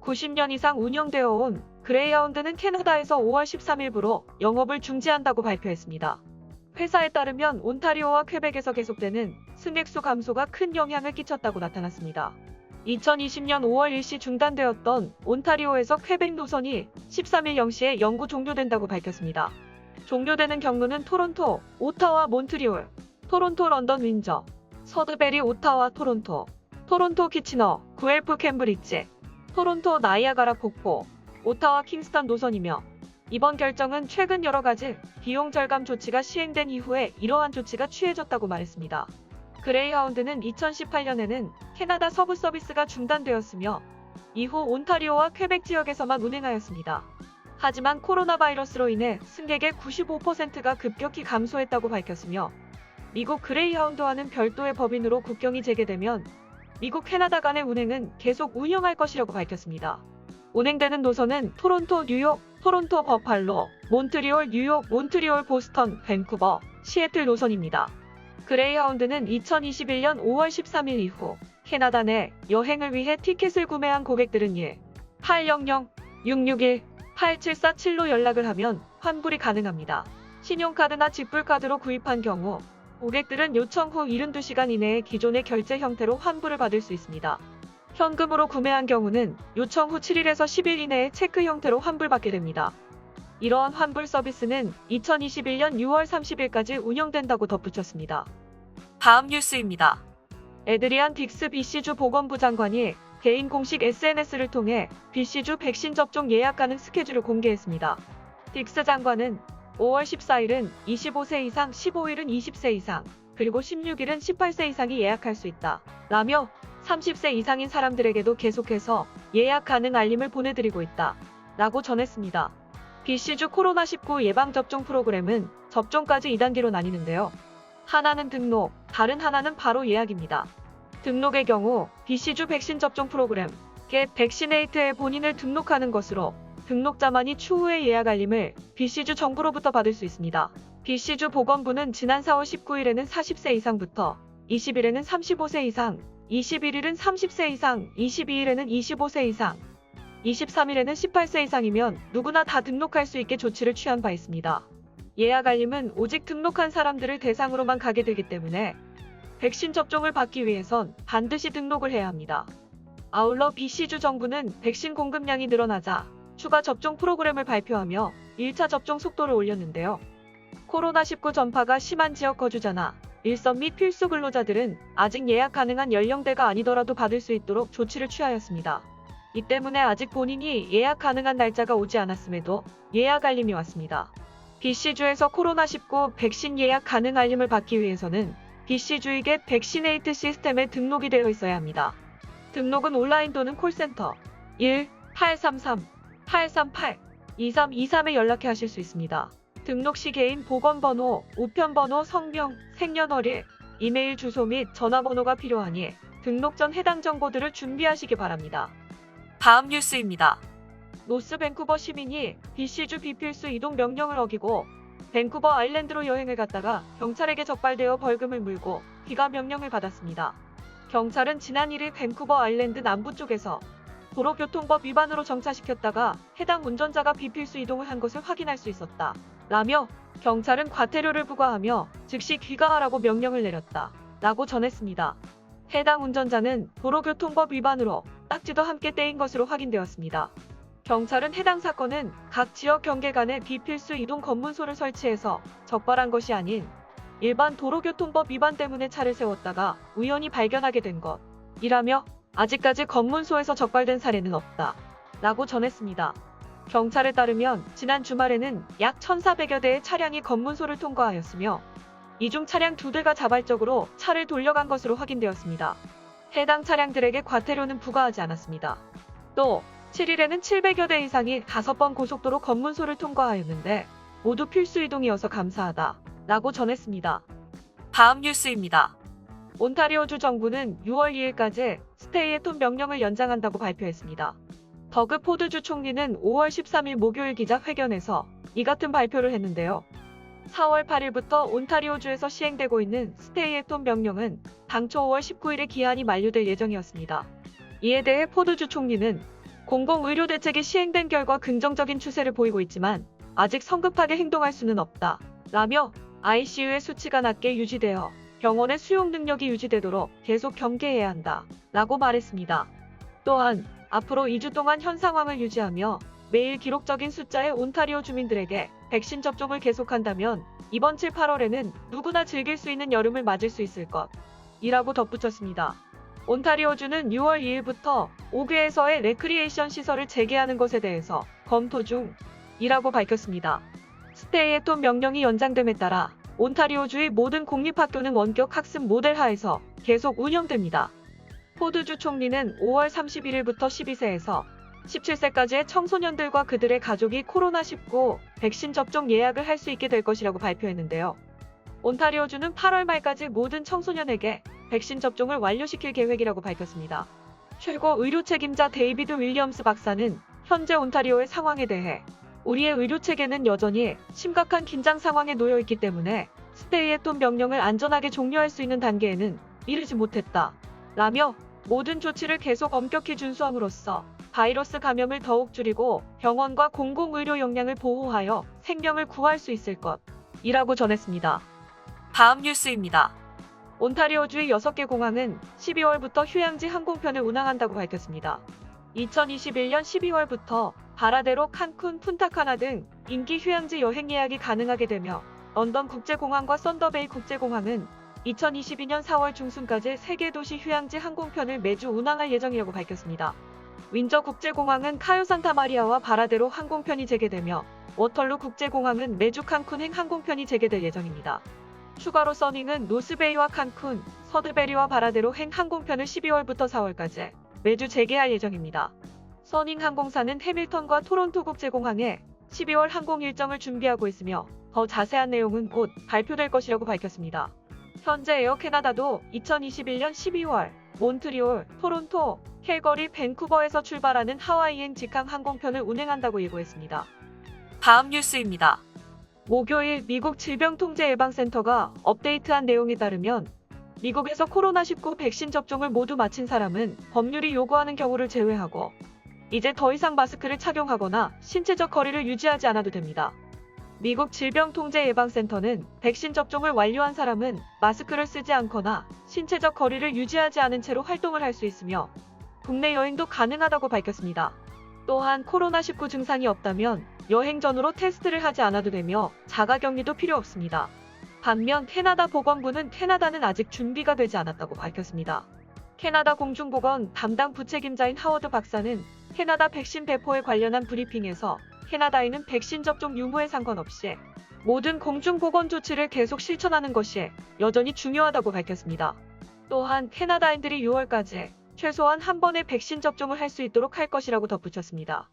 90년 이상 운영되어 온 그레이하운드는 캐나다에서 5월 13일부로 영업을 중지한다고 발표했습니다. 회사에 따르면 온타리오와 퀘벡에서 계속되는 승객수 감소가 큰 영향을 끼쳤다고 나타났습니다. 2020년 5월 일시 중단되었던 온타리오에서 퀘벡 노선이 13일 0시에 영구 종료된다고 밝혔습니다. 종료되는 경로는 토론토, 오타와 몬트리올, 토론토 런던 윈저, 서드베리 오타와 토론토, 토론토 키치너, 구엘프 캠브리지, 토론토 나이아가라 폭포, 오타와 킹스턴 노선이며 이번 결정은 최근 여러 가지 비용 절감 조치가 시행된 이후에 이러한 조치가 취해졌다고 말했습니다. 그레이하운드는 2018년에는 캐나다 서부 서비스가 중단되었으며 이후 온타리오와 퀘벡 지역에서만 운행하였습니다. 하지만 코로나 바이러스로 인해 승객의 95%가 급격히 감소했다고 밝혔으며 미국 그레이하운드와는 별도의 법인으로 국경이 재개되면 미국 캐나다 간의 운행은 계속 운영할 것이라고 밝혔습니다. 운행되는 노선은 토론토 뉴욕, 토론토 버팔로, 몬트리올 뉴욕, 몬트리올 보스턴, 밴쿠버, 시애틀 노선입니다. 그레이하운드는 2021년 5월 13일 이후 캐나다 내 여행을 위해 티켓을 구매한 고객들은 1-800-661-8747로 연락을 하면 환불이 가능합니다. 신용카드나 직불카드로 구입한 경우 고객들은 요청 후 72시간 이내에 기존의 결제 형태로 환불을 받을 수 있습니다. 현금으로 구매한 경우는 요청 후 7일에서 10일 이내에 체크 형태로 환불받게 됩니다. 이러한 환불 서비스는 2021년 6월 30일까지 운영된다고 덧붙였습니다. 다음 뉴스입니다. 에드리안 딕스 BC주 보건부 장관이 개인 공식 SNS를 통해 BC주 백신 접종 예약 가능 스케줄을 공개했습니다. 딕스 장관은 5월 14일은 25세 이상, 15일은 20세 이상, 그리고 16일은 18세 이상이 예약할 수 있다 라며 30세 이상인 사람들에게도 계속해서 예약 가능 알림을 보내드리고 있다 라고 전했습니다. BC주 코로나19 예방접종 프로그램은 접종까지 2단계로 나뉘는데요. 하나는 등록, 다른 하나는 바로 예약입니다. 등록의 경우 BC주 백신 접종 프로그램 Get Vaccinate에 본인을 등록하는 것으로 등록자만이 추후에 예약 알림을 BC주 정부로부터 받을 수 있습니다. BC주 보건부는 지난 4월 19일에는 40세 이상부터 20일에는 35세 이상, 21일은 30세 이상, 22일에는 25세 이상, 23일에는 18세 이상이면 누구나 다 등록할 수 있게 조치를 취한 바 있습니다. 예약 알림은 오직 등록한 사람들을 대상으로만 가게 되기 때문에 백신 접종을 받기 위해선 반드시 등록을 해야 합니다. 아울러 BC주 정부는 백신 공급량이 늘어나자 추가 접종 프로그램을 발표하며 1차 접종 속도를 올렸는데요. 코로나19 전파가 심한 지역 거주자나 일선 및 필수 근로자들은 아직 예약 가능한 연령대가 아니더라도 받을 수 있도록 조치를 취하였습니다. 이 때문에 아직 본인이 예약 가능한 날짜가 오지 않았음에도 예약 알림이 왔습니다. BC주에서 코로나19 백신 예약 가능 알림을 받기 위해서는 BC주의 Get Vaccinated 시스템에 등록이 되어 있어야 합니다. 등록은 온라인 또는 콜센터 1-833-838-2323에 연락해 하실 수 있습니다. 등록 시 개인 보건번호, 우편번호, 성명, 생년월일, 이메일 주소 및 전화번호가 필요하니 등록 전 해당 정보들을 준비하시기 바랍니다. 다음 뉴스입니다. 노스 밴쿠버 시민이 BC주 비필수 이동 명령을 어기고 밴쿠버 아일랜드로 여행을 갔다가 경찰에게 적발되어 벌금을 물고 귀가 명령을 받았습니다. 경찰은 지난 1일 밴쿠버 아일랜드 남부 쪽에서 도로교통법 위반으로 정차시켰다가 해당 운전자가 비필수 이동을 한 것을 확인할 수 있었다 라며 경찰은 과태료를 부과하며 즉시 귀가하라고 명령을 내렸다 라고 전했습니다. 해당 운전자는 도로교통법 위반으로 딱지도 함께 떼인 것으로 확인되었습니다. 경찰은 해당 사건은 각 지역 경계 간에 비필수 이동 검문소를 설치해서 적발한 것이 아닌 일반 도로교통법 위반 때문에 차를 세웠다가 우연히 발견하게 된 것이라며 아직까지 검문소에서 적발된 사례는 없다 라고 전했습니다. 경찰에 따르면 지난 주말에는 약 1,400여 대의 차량이 검문소를 통과하였으며 이 중 차량 2대가 자발적으로 차를 돌려간 것으로 확인되었습니다. 해당 차량들에게 과태료는 부과하지 않았습니다. 또 7일에는 700여 대 이상이 5번 고속도로 검문소를 통과하였는데 모두 필수 이동이어서 감사하다 라고 전했습니다. 다음 뉴스입니다. 온타리오주 정부는 6월 2일까지 스테이 앳홈 명령을 연장한다고 발표했습니다. 더그 포드주 총리는 5월 13일 목요일 기자회견에서 이 같은 발표를 했는데요. 4월 8일부터 온타리오주에서 시행되고 있는 스테이 앳홈 명령은 당초 5월 19일에 기한이 만료될 예정이었습니다. 이에 대해 포드주 총리는 공공의료 대책이 시행된 결과 긍정적인 추세를 보이고 있지만 아직 성급하게 행동할 수는 없다. 라며 ICU의 수치가 낮게 유지되어 병원의 수용 능력이 유지되도록 계속 경계해야 한다. 라고 말했습니다. 또한 앞으로 2주 동안 현 상황을 유지하며 매일 기록적인 숫자의 온타리오 주민들에게 백신 접종을 계속한다면 이번 7, 8월에는 누구나 즐길 수 있는 여름을 맞을 수 있을 것이라고 덧붙였습니다. 온타리오주는 6월 2일부터 5개에서의 레크리에이션 시설을 재개하는 것에 대해서 검토 중이라고 밝혔습니다. 스테이 앳홈 명령이 연장됨에 따라 온타리오주의 모든 공립학교는 원격 학습 모델 하에서 계속 운영됩니다. 포드주 총리는 5월 31일부터 12세에서 17세까지의 청소년들과 그들의 가족이 코로나19 백신 접종 예약을 할 수 있게 될 것이라고 발표했는데요. 온타리오주는 8월 말까지 모든 청소년에게 백신 접종을 완료시킬 계획이라고 밝혔습니다. 최고 의료 책임자 데이비드 윌리엄스 박사는 현재 온타리오의 상황에 대해 우리의 의료 체계는 여전히 심각한 긴장 상황에 놓여 있기 때문에 스테이 앳홈 명령을 안전하게 종료할 수 있는 단계에는 이르지 못했다. 라며 모든 조치를 계속 엄격히 준수함으로써 바이러스 감염을 더욱 줄이고 병원과 공공의료 역량을 보호하여 생명을 구할 수 있을 것이라고 전했습니다. 다음 뉴스입니다. 온타리오주의 6개 공항은 12월부터 휴양지 항공편을 운항한다고 밝혔습니다. 2021년 12월부터 바라데로, 칸쿤, 푼타카나 등 인기 휴양지 여행 예약이 가능하게 되며 런던 국제공항과 썬더베이 국제공항은 2022년 4월 중순까지 3개 도시 휴양지 항공편을 매주 운항할 예정이라고 밝혔습니다. 윈저 국제공항은 카요 산타마리아와 바라데로 항공편이 재개되며 워털루 국제공항은 매주 칸쿤행 항공편이 재개될 예정입니다. 추가로 써닝은 노스베이와 칸쿤, 서드베리와 바라데로 행 항공편을 12월부터 4월까지 매주 재개할 예정입니다. 써닝 항공사는 해밀턴과 토론토 국제공항에 12월 항공 일정을 준비하고 있으며 더 자세한 내용은 곧 발표될 것이라고 밝혔습니다. 현재 에어 캐나다도 2021년 12월 몬트리올, 토론토, 캘거리, 밴쿠버에서 출발하는 하와이행 직항 항공편을 운행한다고 예고했습니다. 다음 뉴스입니다. 목요일 미국 질병통제예방센터가 업데이트한 내용에 따르면 미국에서 코로나19 백신 접종을 모두 마친 사람은 법률이 요구하는 경우를 제외하고 이제 더 이상 마스크를 착용하거나 신체적 거리를 유지하지 않아도 됩니다. 미국 질병통제예방센터는 백신 접종을 완료한 사람은 마스크를 쓰지 않거나 신체적 거리를 유지하지 않은 채로 활동을 할 수 있으며 국내 여행도 가능하다고 밝혔습니다. 또한 코로나19 증상이 없다면 여행 전후로 테스트를 하지 않아도 되며 자가격리도 필요 없습니다. 반면 캐나다 보건부는 캐나다는 아직 준비가 되지 않았다고 밝혔습니다. 캐나다 공중보건 담당 부책임자인 하워드 박사는 캐나다 백신 배포에 관련한 브리핑에서 캐나다인은 백신 접종 유무에 상관없이 모든 공중보건 조치를 계속 실천하는 것이 여전히 중요하다고 밝혔습니다. 또한 캐나다인들이 6월까지 최소한 한 번의 백신 접종을 할 수 있도록 할 것이라고 덧붙였습니다.